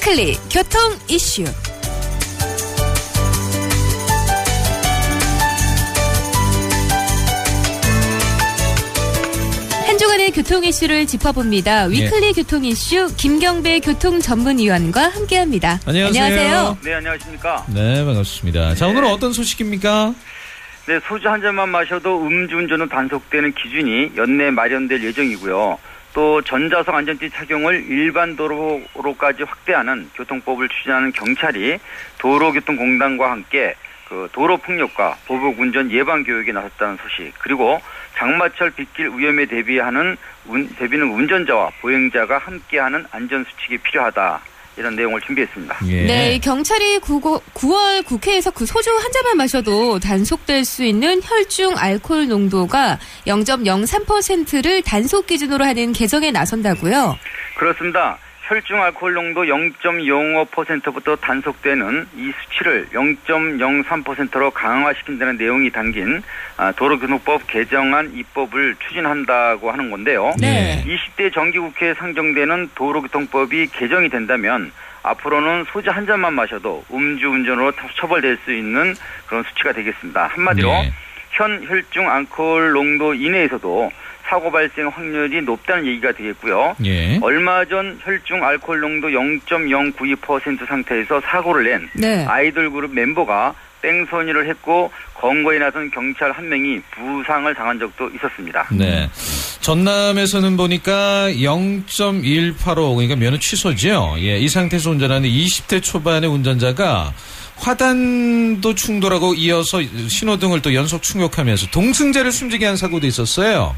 위클리 교통 이슈. 한 주간의 교통 이슈를 짚어봅니다. 위클리 교통 이슈 김경배 교통전문위원과 함께합니다. 안녕하세요. 네, 안녕하십니까. 네, 반갑습니다. 자, 오늘은 어떤 소식입니까? 네, 소주 한 잔만 마셔도 음주운전은 단속되는 기준이 연내 마련될 예정이고요. 또 전자석 안전띠 착용을 일반 도로로까지 확대하는 교통법을 추진하는 경찰이 도로교통공단과 함께 도로폭력과 보복운전 예방교육에 나섰다는 소식, 그리고 장마철 빗길 위험에 대비는 운전자와 보행자가 함께하는 안전수칙이 필요하다. 이런 내용을 준비했습니다. 예. 네, 경찰이 9월 국회에서 그 소주 한 잔만 마셔도 단속될 수 있는 혈중 알코올 농도가 0.03%를 단속 기준으로 하는 개정에 나선다고요? 그렇습니다. 혈중 알코올 농도 0.05%부터 단속되는 이 수치를 0.03%로 강화시킨다는 내용이 담긴 도로교통법 개정안 입법을 추진한다고 하는 건데요. 네. 20대 정기국회에 상정되는 도로교통법이 개정이 된다면 앞으로는 소주 한 잔만 마셔도 음주운전으로 처벌될 수 있는 그런 수치가 되겠습니다. 한마디로 현 혈중 알코올 농도 이내에서도 사고 발생 확률이 높다는 얘기가 되겠고요. 얼마 전 혈중 알코올 농도 0.092% 상태에서 사고를 낸 아이돌 그룹 mem버가 뺑소니를 했고 검거에 나선 경찰 한 명이 부상을 당한 적도 있었습니다. 네, 전남에서는 보니까 0.185 그러니까 면허 취소죠. 예, 이 상태에서 운전하는 20대 초반의 운전자가 화단도 충돌하고 이어서 신호등을 또 연속 충격하면서 동승자를 숨지게 한 사고도 있었어요.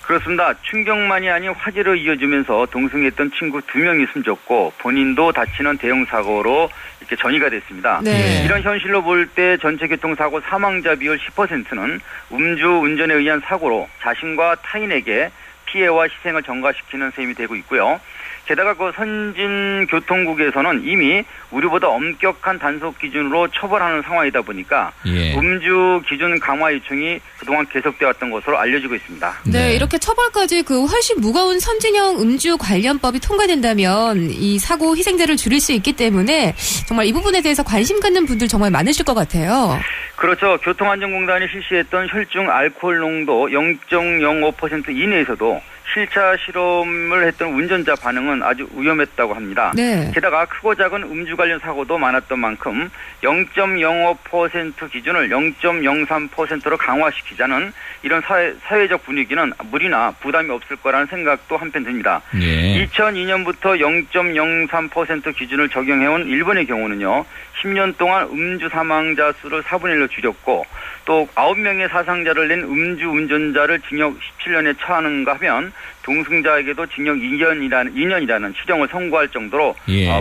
그렇습니다. 충격만이 아닌 화재로 이어지면서 동승했던 친구 2명이 숨졌고 본인도 다치는 대형 사고로 이렇게 전이가 됐습니다. 네. 이런 현실로 볼 때 전체 교통사고 사망자 비율 10%는 음주운전에 의한 사고로 자신과 타인에게 피해와 희생을 전가시키는 셈이 되고 있고요. 게다가 선진교통국에서는 이미 우리보다 엄격한 단속 기준으로 처벌하는 상황이다 보니까 음주 기준 강화 요청이 그동안 계속되어 왔던 것으로 알려지고 있습니다. 네, 이렇게 처벌까지 훨씬 무거운 선진형 음주 관련법이 통과된다면 이 사고 희생자를 줄일 수 있기 때문에 정말 이 부분에 대해서 관심 갖는 분들 정말 많으실 것 같아요. 그렇죠. 교통안전공단이 실시했던 혈중 알코올 농도 0.05% 이내에서도 실차 실험을 했던 운전자 반응은 아주 위험했다고 합니다. 네. 게다가 크고 작은 음주 관련 사고도 많았던 만큼 0.05% 기준을 0.03%로 강화시키자는 이런 사회적 분위기는 무리나 부담이 없을 거라는 생각도 한편 듭니다. 2002년부터 0.03% 기준을 적용해온 일본의 경우는요. 10년 동안 음주 사망자 수를 4분의 1로 줄였고 또 9명의 사상자를 낸 음주 운전자를 징역 17년에 처하는가 하면 동승자에게도 징역 2년이라는 실형을 선고할 정도로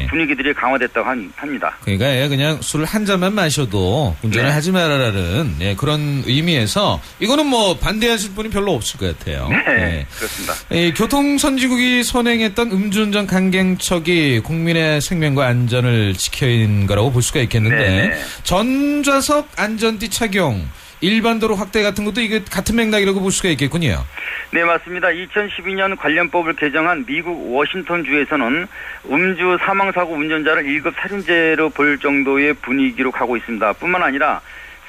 분위기들이 강화됐다고 합니다. 그러니까 그냥 술 한 잔만 마셔도 운전을 하지 말아라는 그런 의미에서 이거는 뭐 반대하실 분이 별로 없을 것 같아요. 네, 그렇습니다. 교통선진국이 선행했던 음주운전 강경책이 국민의 생명과 안전을 지켜인 거라고 볼 수가 있겠는데 전좌석 안전띠 착용 일반 도로 확대 같은 것도 이게 같은 맥락이라고 볼 수가 있겠군요. 네, 맞습니다. 2012년 관련법을 개정한 미국 워싱턴주에서는 음주 사망사고 운전자를 1급 살인죄로 볼 정도의 분위기로 가고 있습니다. 뿐만 아니라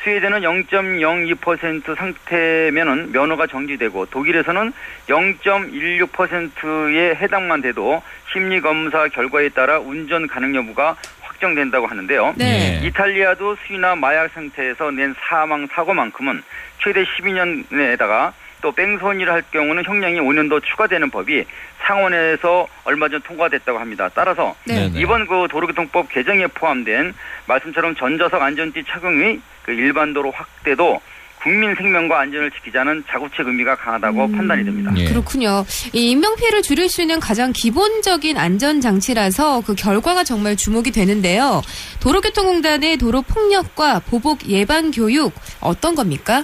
스웨덴은 0.02% 상태면은 면허가 정지되고 독일에서는 0.16%에 해당만 돼도 심리검사 결과에 따라 운전 가능 여부가 확정된다고 하는데요. 이탈리아도 수위나 마약 상태에서 낸 사망 사고만큼은 최대 12년에다가 또 뺑소니를 할 경우는 형량이 5년 더 추가되는 법이 상원에서 얼마 전 통과됐다고 합니다. 따라서 이번 도로교통법 개정에 포함된 말씀처럼 전좌석 안전띠 착용의 일반 도로 확대도 국민 생명과 안전을 지키자는 자구책 의미가 강하다고 판단이 됩니다. 그렇군요. 이 인명피해를 줄일 수 있는 가장 기본적인 안전장치라서 그 결과가 정말 주목이 되는데요. 도로교통공단의 도로폭력과 보복 예방교육 어떤 겁니까?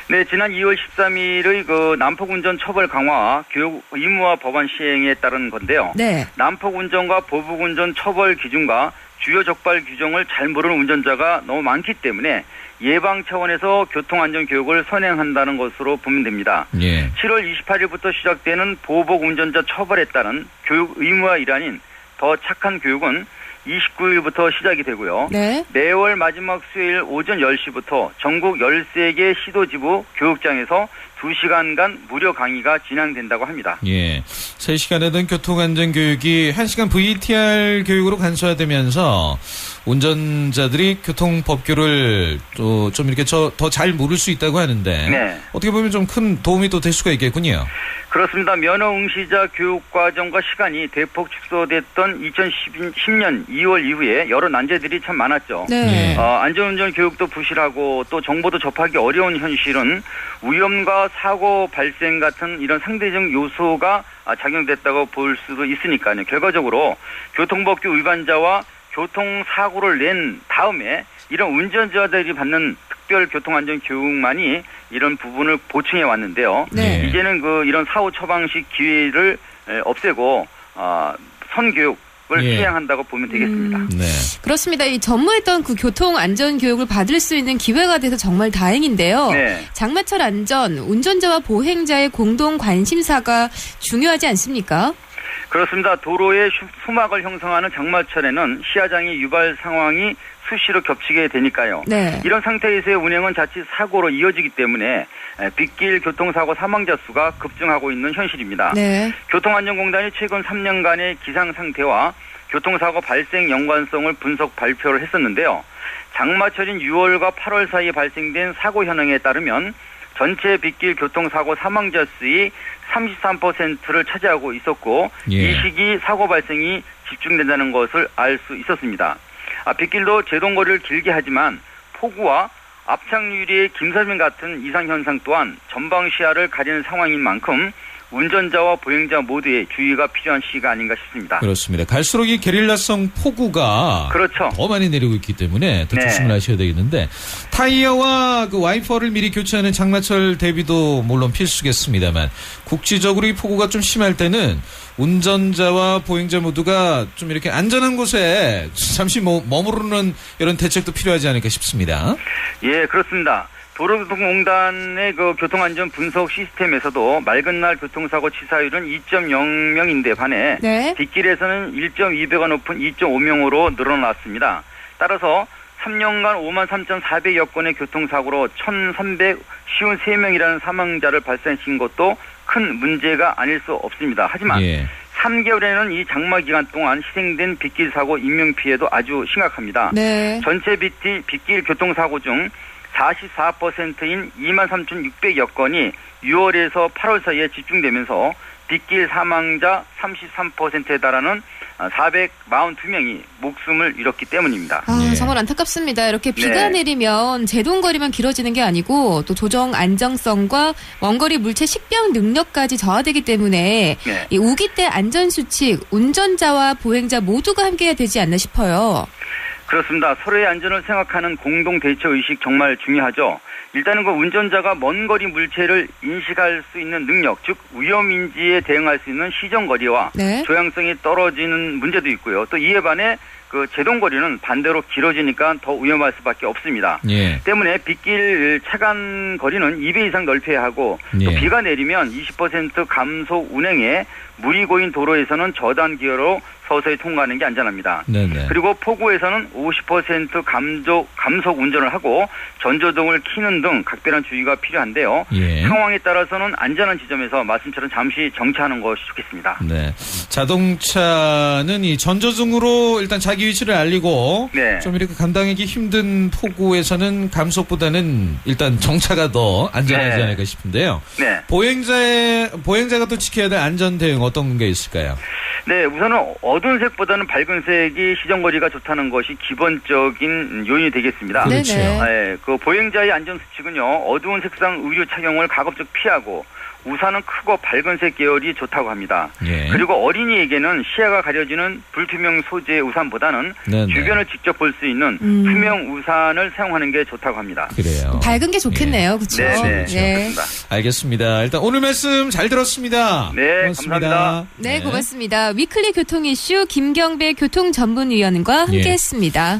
네, 지난 2월 13일의 난폭운전 처벌 강화와 교육 의무화 법안 시행에 따른 건데요. 난폭운전과 보복운전 처벌 기준과 주요 적발 규정을 잘 모르는 운전자가 너무 많기 때문에 예방 차원에서 교통안전교육을 선행한다는 것으로 보면 됩니다. 7월 28일부터 시작되는 보복 운전자 처벌에 따른 교육 의무화 일환인 더 착한 교육은 29일부터 시작이 되고요. 네. 매월 마지막 수요일 오전 10시부터 전국 13개 시도지부 교육장에서 2시간간 무료 강의가 진행된다고 합니다. 예. 3시간에 든 교통안전교육이 1시간 VTR 교육으로 간소화되면서 운전자들이 교통법규를 또 좀 이렇게 더 잘 모를 수 있다고 하는데 네. 어떻게 보면 좀 큰 도움이 또 될 수가 있겠군요. 그렇습니다. 면허 응시자 교육과정과 시간이 대폭 축소됐던 2010년 2월 이후에 여러 난제들이 참 많았죠. 네. 예. 안전운전 교육도 부실하고 또 정보도 접하기 어려운 현실은 위험과 사고 발생 같은 이런 상대적 요소가 작용됐다고 볼 수도 있으니까요. 결과적으로 교통법규 위반자와 교통사고를 낸 다음에 이런 운전자들이 받는 특별교통안전교육만이 이런 부분을 보충해 왔는데요. 네. 이제는 이런 사후 처방식 기회를 없애고 선교육을 예. 시행한다고 보면 되겠습니다. 네. 그렇습니다. 이 전무했던 그 교통 안전 교육을 받을 수 있는 기회가 돼서 정말 다행인데요. 네. 장마철 안전, 운전자와 보행자의 공동 관심사가 중요하지 않습니까? 그렇습니다. 도로에 수막을 형성하는 장마철에는 시야장애 유발 상황이 수시로 겹치게 되니까요. 네. 이런 상태에서의 운행은 자칫 사고로 이어지기 때문에 빗길 교통사고 사망자 수가 급증하고 있는 현실입니다. 네. 교통안전공단이 최근 3년간의 기상 상태와 교통사고 발생 연관성을 분석 발표를 했었는데요. 장마철인 6월과 8월 사이에 발생된 사고 현황에 따르면 전체 빗길 교통사고 사망자 수의 33%를 차지하고 있었고 예. 이 시기 사고 발생이 집중된다는 것을 알 수 있었습니다. 빗길도 제동거리를 길게 하지만 폭우와 압착유리의 김설민 같은 이상현상 또한 전방 시야를 가리는 상황인 만큼 운전자와 보행자 모두의 주의가 필요한 시기가 아닌가 싶습니다. 그렇습니다. 갈수록 이 게릴라성 폭우가 그렇죠. 더 많이 내리고 있기 때문에 더 네. 조심을 하셔야 되겠는데 타이어와 그 와이퍼를 미리 교체하는 장마철 대비도 물론 필수겠습니다만 국지적으로 이 폭우가 좀 심할 때는 운전자와 보행자 모두가 좀 이렇게 안전한 곳에 잠시 머무르는 이런 대책도 필요하지 않을까 싶습니다. 예, 그렇습니다. 도로교통공단의 교통안전 분석 시스템에서도 맑은 날 교통사고 치사율은 2.0명인데 반해 네. 빗길에서는 1.2배가 높은 2.5명으로 늘어났습니다. 따라서 3년간 53,400여 건의 교통사고로 1,353명이라는 사망자를 발생시킨 것도 큰 문제가 아닐 수 없습니다. 하지만 예. 3개월에는 이 장마 기간 동안 희생된 빗길 사고 인명피해도 아주 심각합니다. 네. 전체 빗길 교통사고 중 44%인 23,600여 건이 6월에서 8월 사이에 집중되면서 빗길 사망자 33%에 달하는 442명이 목숨을 잃었기 때문입니다. 예. 정말 안타깝습니다. 이렇게 비가 네. 내리면 제동거리만 길어지는 게 아니고 또 조정 안정성과 원거리 물체 식별 능력까지 저하되기 때문에 네. 이 우기 때 안전수칙, 운전자와 보행자 모두가 함께해야 되지 않나 싶어요. 그렇습니다. 서로의 안전을 생각하는 공동 대처 의식 정말 중요하죠. 일단은 운전자가 먼 거리 물체를 인식할 수 있는 능력, 즉 위험인지에 대응할 수 있는 시정거리와 네. 조향성이 떨어지는 문제도 있고요. 또 이에 반해 제동거리는 반대로 길어지니까 더 위험할 수밖에 없습니다. 예. 때문에 빗길 차간 거리는 2배 이상 넓혀야 하고 또 예. 비가 내리면 20% 감속 운행에 물이 고인 도로에서는 저단 기어로 서서히 통과하는 게 안전합니다. 네네. 그리고 폭우에서는 50% 감속 운전을 하고 전조등을 켜는 등 각별한 주의가 필요한데요. 예. 상황에 따라서는 안전한 지점에서 말씀처럼 잠시 정차하는 것이 좋겠습니다. 네. 자동차는 이 전조등으로 일단 자기 위치를 알리고 네. 좀 이렇게 감당하기 힘든 폭우에서는 감속보다는 일단 정차가 더 안전하지 네. 않을까 싶은데요. 네. 보행자가 또 지켜야 될 안전 대응 어떤 게 있을까요? 네, 우선은 어두운 색보다는 밝은 색이 시정거리가 좋다는 것이 기본적인 요인이 되겠습니다. 그렇죠. 네네. 네, 보행자의 안전수칙은요, 어두운 색상 의류 착용을 가급적 피하고 우산은 크고 밝은색 계열이 좋다고 합니다. 예. 그리고 어린이에게는 시야가 가려지는 불투명 소재의 우산보다는 네네. 주변을 직접 볼 수 있는 투명 우산을 사용하는 게 좋다고 합니다. 그래요. 밝은 게 좋겠네요. 그렇죠? 네, 네, 네. 그렇습니다. 알겠습니다. 일단 오늘 말씀 잘 들었습니다. 네, 고맙습니다. 감사합니다. 네, 고맙습니다. 위클리 교통 이슈 김경배 교통전문위원과 함께했습니다.